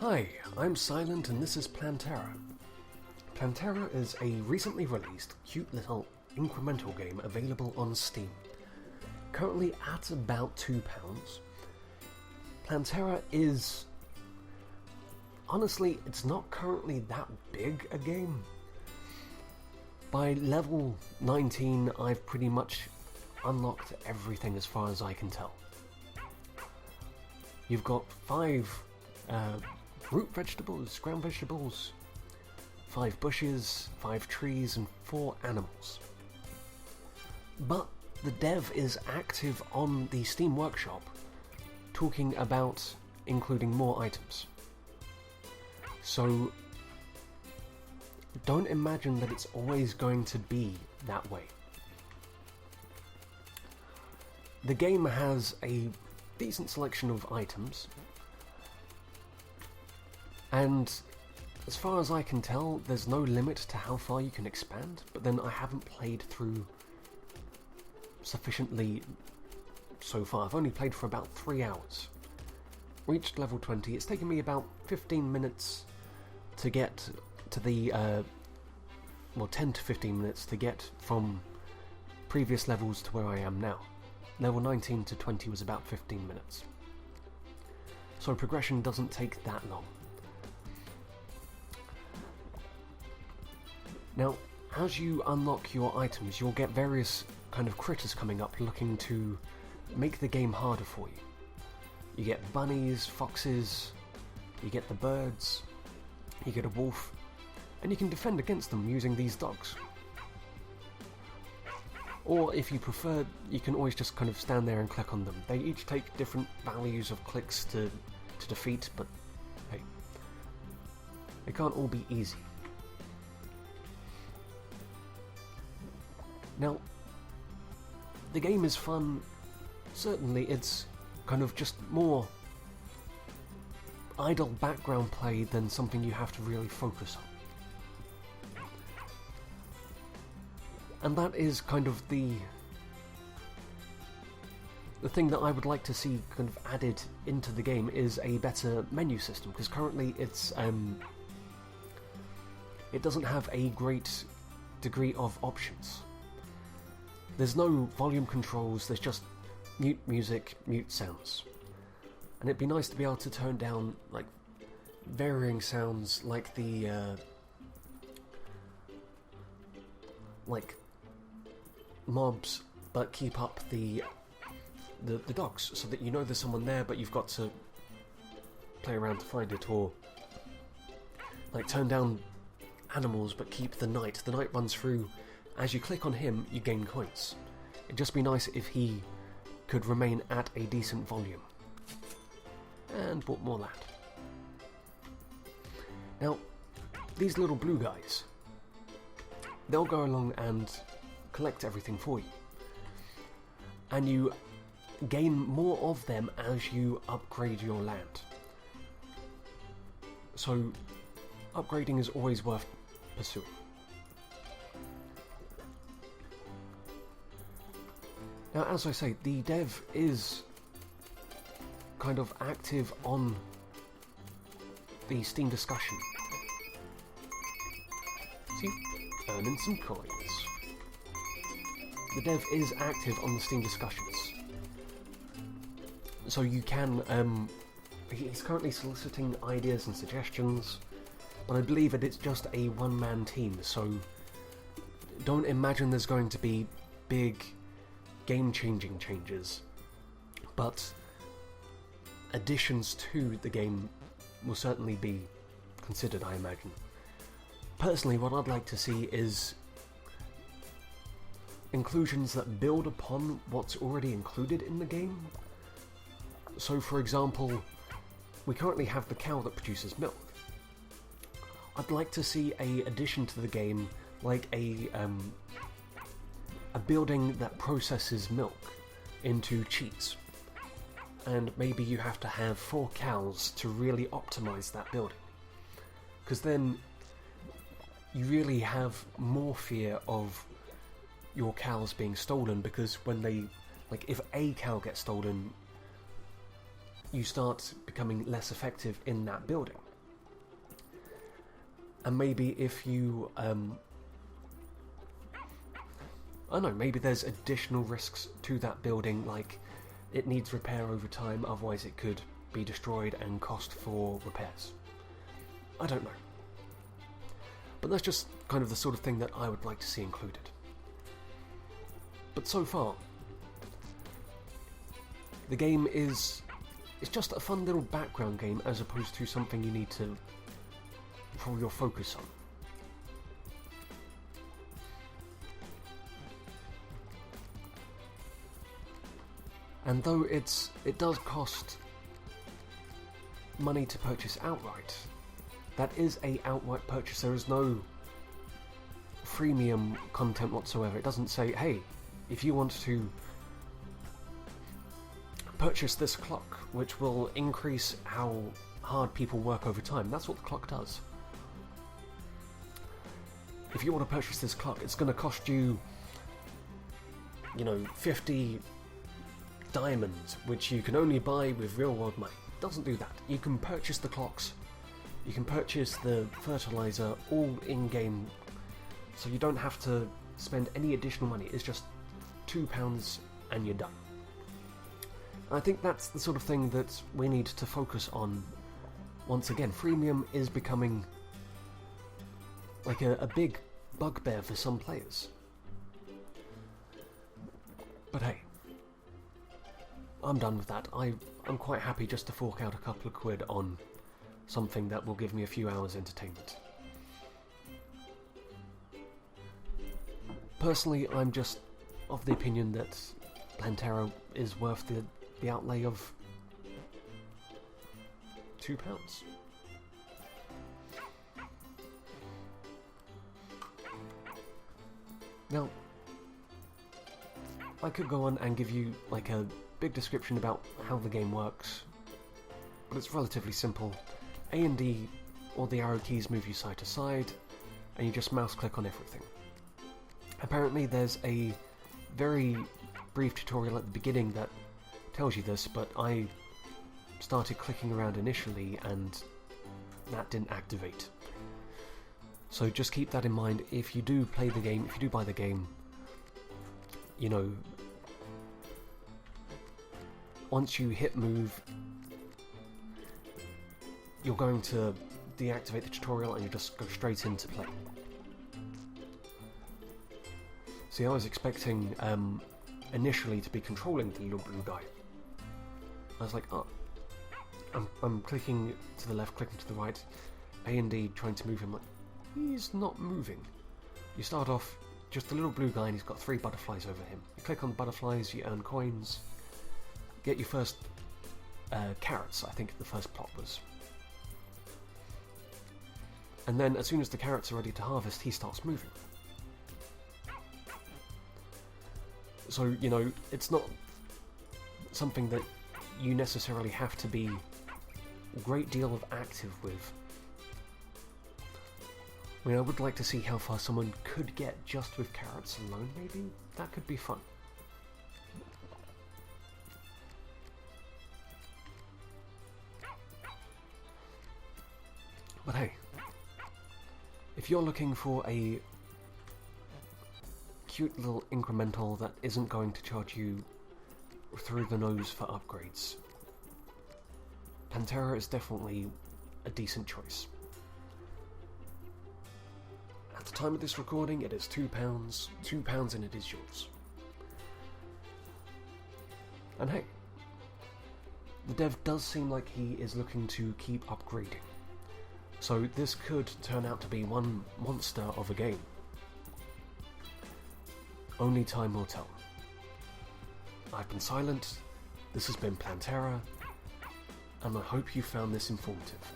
Hi, I'm Silent and this is Plantera. Plantera is a recently released, cute little incremental game available on Steam. Currently at about £2. Plantera is... honestly, it's not currently that big a game. By level 19, I've pretty much unlocked everything as far as I can tell. You've got 5 root vegetables, ground vegetables, 5 bushes, 5 trees, and 4 animals. But the dev is active on the Steam Workshop, talking about including more items. So don't imagine that it's always going to be that way. The game has a decent selection of items, and as far as I can tell, there's no limit to how far you can expand, but then I haven't played through sufficiently so far. I've only played for about 3 hours. Reached level 20. It's taken me about 15 minutes to get to the, 10 to 15 minutes to get from previous levels to where I am now. Level 19 to 20 was about 15 minutes. So progression doesn't take that long. Now, as you unlock your items, you'll get various kind of critters coming up looking to make the game harder for you. You get bunnies, foxes, you get the birds, you get a wolf, and you can defend against them using these dogs. Or if you prefer, you can always just kind of stand there and click on them. They each take different values of clicks to defeat, but hey, they can't all be easy. Now, the game is fun. Certainly it's kind of just more idle background play than something you have to really focus on. And that is kind of the thing that I would like to see kind of added into the game is a better menu system, because currently it's it doesn't have a great degree of options. There's no volume controls, there's just mute music, mute sounds. And it'd be nice to be able to turn down like varying sounds like the like mobs, but keep up the dogs, so that you know there's someone there but you've got to play around to find it, or like turn down animals but keep the night. The night runs through. As you click on him, you gain coins. It'd just be nice if he could remain at a decent volume. And what more that? Now, these little blue guys, they'll go along and collect everything for you. And you gain more of them as you upgrade your land. So, upgrading is always worth pursuing. Now, as I say, the dev is kind of active on the Steam discussion. See? Earning some coins. The dev is active on the Steam discussions. So you can, he's currently soliciting ideas and suggestions, but I believe that it's just a one-man team, so don't imagine there's going to be big game-changing changes, but additions to the game will certainly be considered, I imagine. Personally, what I'd like to see is inclusions that build upon what's already included in the game. So, for example, we currently have the cow that produces milk. I'd like to see an addition to the game, like a building that processes milk into cheese. And maybe you have to have 4 cows to really optimize that building. Because then you really have more fear of your cows being stolen, because when they, like, if a cow gets stolen, you start becoming less effective in that building. And maybe if you, I don't know, maybe there's additional risks to that building, like it needs repair over time, otherwise it could be destroyed and cost for repairs. I don't know. But that's just kind of the sort of thing that I would like to see included. But so far, the game it's just a fun little background game as opposed to something you need to pull your focus on. And though it does cost money to purchase outright, that is a outright purchase. There is no freemium content whatsoever. It doesn't say, hey, if you want to purchase this clock, which will increase how hard people work over time. That's what the clock does. If you want to purchase this clock, it's going to cost you, 50 diamonds, which you can only buy with real world money. It doesn't do that. You can purchase the clocks, you can purchase the fertilizer all in-game, so you don't have to spend any additional money. It's just £2 and you're done. I think that's the sort of thing that we need to focus on. Once again, freemium is becoming like a big bugbear for some players. But hey, I'm done with that. I'm quite happy just to fork out a couple of quid on something that will give me a few hours entertainment. Personally, I'm just of the opinion that Plantera is worth the outlay of £2. Now, I could go on and give you like a big description about how the game works, but it's relatively simple. A and D or the arrow keys move you side to side, and you just mouse click on everything. Apparently there's a very brief tutorial at the beginning that tells you this, but I started clicking around initially and that didn't activate. So just keep that in mind if you do play the game, if you do buy the game, once you hit move, you're going to deactivate the tutorial and you just go straight into play. See, I was expecting initially to be controlling the little blue guy. I was like, oh, I'm clicking to the left, clicking to the right, A and D trying to move him. Like, he's not moving. You start off just the little blue guy and he's got 3 butterflies over him. You click on the butterflies, you earn coins, get your first carrots, I think the first plot was. And then as soon as the carrots are ready to harvest, he starts moving. So, it's not something that you necessarily have to be a great deal of active with. I mean, I would like to see how far someone could get just with carrots alone, maybe? That could be fun. But hey, if you're looking for a cute little incremental that isn't going to charge you through the nose for upgrades, Plantera is definitely a decent choice. At the time of this recording, it is £2, £2 and it is yours. And hey, the dev does seem like he is looking to keep upgrading, so this could turn out to be one monster of a game. Only time will tell. I've been Silent, this has been Plantera, and I hope you found this informative.